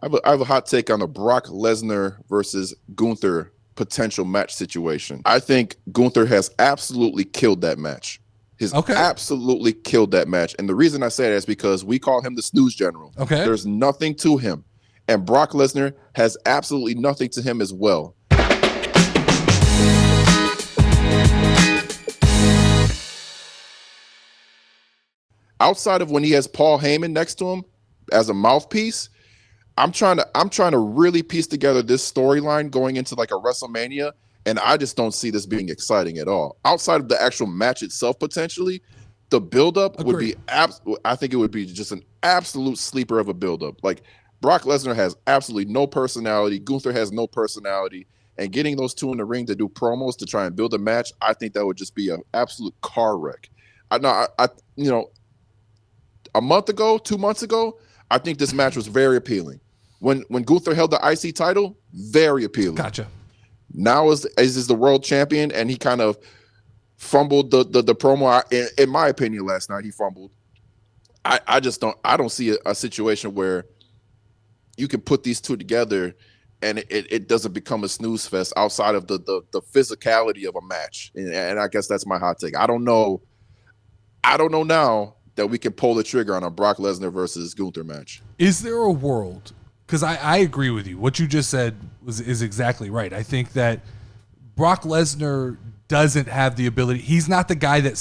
I have a hot take on the Brock Lesnar versus Gunther potential match situation. I think Gunther has absolutely killed that match. He's absolutely killed that match. And the reason I say that is because we call him the snooze general. Okay. There's nothing to him. And Brock Lesnar has absolutely nothing to him as well. Outside of when he has Paul Heyman next to him as a mouthpiece, I'm trying to really piece together this storyline going into like a WrestleMania, and I just don't see this being exciting at all. Outside of the actual match itself, potentially, the buildup would be I think it would be just an absolute sleeper of a buildup. Like Brock Lesnar has absolutely no personality. Gunther has no personality. And getting those two in the ring to do promos to try and build a match, I think that would just be an absolute car wreck. A month ago, 2 months ago, I think this match was very appealing. When Gunther held the IC title, very appealing. Gotcha. Now is the world champion, and he kind of fumbled the promo. In my opinion, last night he fumbled. I don't see a situation where you can put these two together and it doesn't become a snooze fest outside of the physicality of a match. And I guess that's my hot take. I don't know now that we can pull the trigger on a Brock Lesnar versus Gunther match. Is there a world? Because I agree with you. What you just said is exactly right. I think that Brock Lesnar doesn't have the ability. He's not the guy that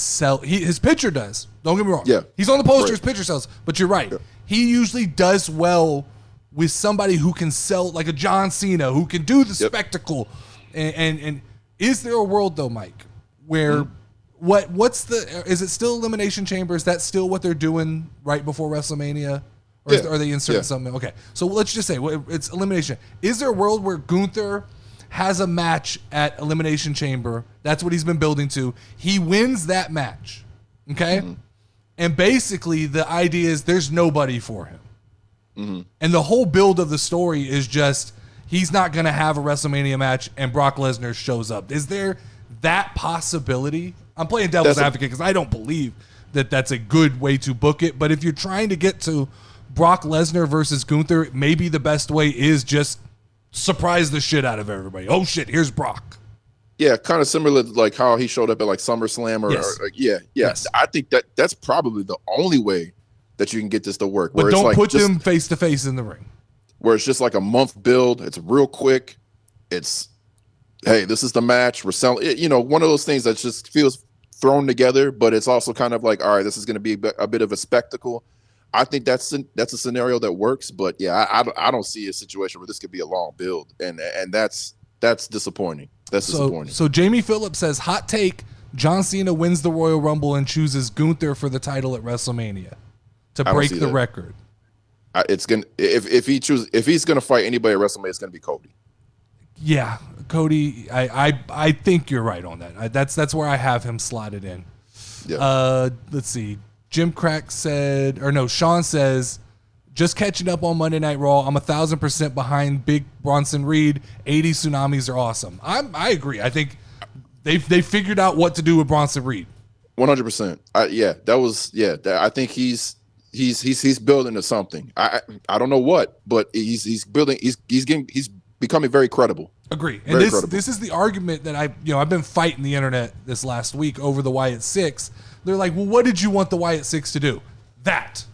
his pitcher does. Don't get me wrong. Yeah. He's on the poster, his pitcher sells. But you're right. Yeah. He usually does well with somebody who can sell, like a John Cena, who can do the spectacle. And is there a world, though, Mike, where is it still Elimination Chamber? Is that still what they're doing right before WrestleMania? Or are they inserting something? Okay, so let's just say it's Elimination. Is there a world where Gunther has a match at Elimination Chamber? That's what he's been building to. He wins that match, okay? Mm-hmm. And basically the idea is there's nobody for him. Mm-hmm. And the whole build of the story is just he's not going to have a WrestleMania match and Brock Lesnar shows up. Is there that possibility? I'm playing devil's advocate because I don't believe that that's a good way to book it. But if you're trying to get to Brock Lesnar versus Gunther, maybe the best way is just surprise the shit out of everybody. Oh shit, here's Brock. Yeah, kind of similar to like how he showed up at like SummerSlam yes. I think that's probably the only way that you can get this to work. But don't put them face to face in the ring. Where it's just like a month build. It's real quick. It's, hey, this is the match. We're selling it. One of those things that just feels thrown together, but it's also kind of like, all right, this is going to be a bit of a spectacle. I think that's a scenario that works, but yeah, I don't see a situation where this could be a long build, and that's disappointing. Disappointing. So Jamie Phillips says, hot take: John Cena wins the Royal Rumble and chooses Gunther for the title at WrestleMania to break the record. It's gonna if he's gonna fight anybody at WrestleMania, it's gonna be Cody. Yeah, Cody. I think you're right on that. That's where I have him slotted in. Yeah. Let's see. Jim Crack Sean says, just catching up on Monday Night Raw. I'm 1,000% behind Big Bronson Reed. 80 tsunamis are awesome. I agree. I think they figured out what to do with Bronson Reed. 100%. I think he's building to something. I don't know what, but he's building. He's becoming very credible. Agree. And this is the argument that I've been fighting the internet this last week over the Wyatt 6. They're like, well, what did you want the Wyatt 6 to do? That.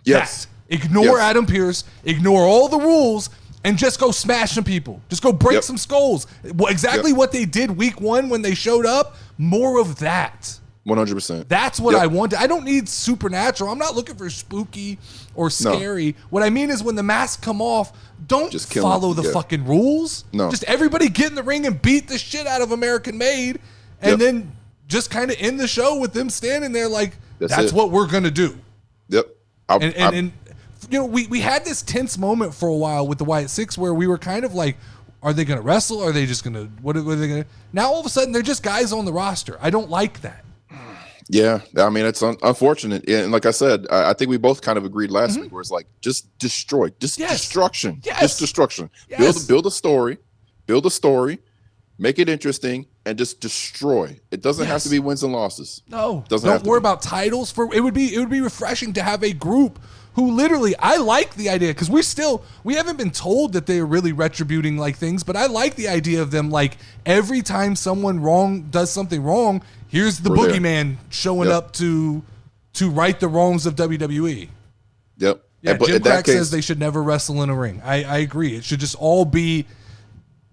Yes. Ignore Adam Pearce, ignore all the rules, and just go smash some people. Just go break some skulls. Exactly what they did week 1 when they showed up. More of that. 100%. That's what I want. I don't need supernatural. I'm not looking for spooky or scary. No. What I mean is when the masks come off, don't just follow the fucking rules. No. Just everybody get in the ring and beat the shit out of American Made, and then just kind of end the show with them standing there like, that's what we're going to do. Yep. And we had this tense moment for a while with the Wyatt 6 where we were kind of like, are they going to wrestle? Are they just going to, what are they going to? Now all of a sudden they're just guys on the roster. I don't like that. Yeah, I mean, it's unfortunate. And like I said, I think we both kind of agreed last week where it's like, just destroy, destruction, just destruction. Yes. Build a story, make it interesting, and just destroy. It doesn't have to be wins and losses. No, don't worry about titles. It would be refreshing to have a group who literally, I like the idea because we haven't been told that they're really retributing like things, but I like the idea of them like every time someone does something wrong, here's the We're there. boogeyman showing up to right the wrongs of WWE. Yep. Yeah, but Jim in that Crack case, says they should never wrestle in a ring. I agree. It should just all be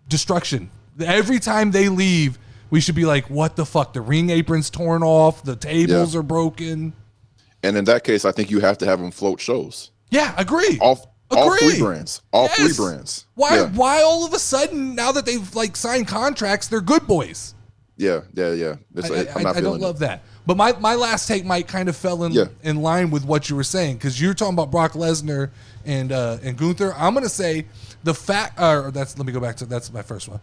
destruction. Every time they leave, we should be like, what the fuck? The ring apron's torn off. The tables are broken. And in that case, I think you have to have them float shows. Yeah, agree. All three Agree. brands. All Yes. three brands. Why all of a sudden, now that they've like signed contracts, they're good boys? Yeah. I don't love that. But my last take might kind of fell in line with what you were saying, because you're talking about Brock Lesnar and Gunther. I'm gonna say the fact, let me go back to that's my first one.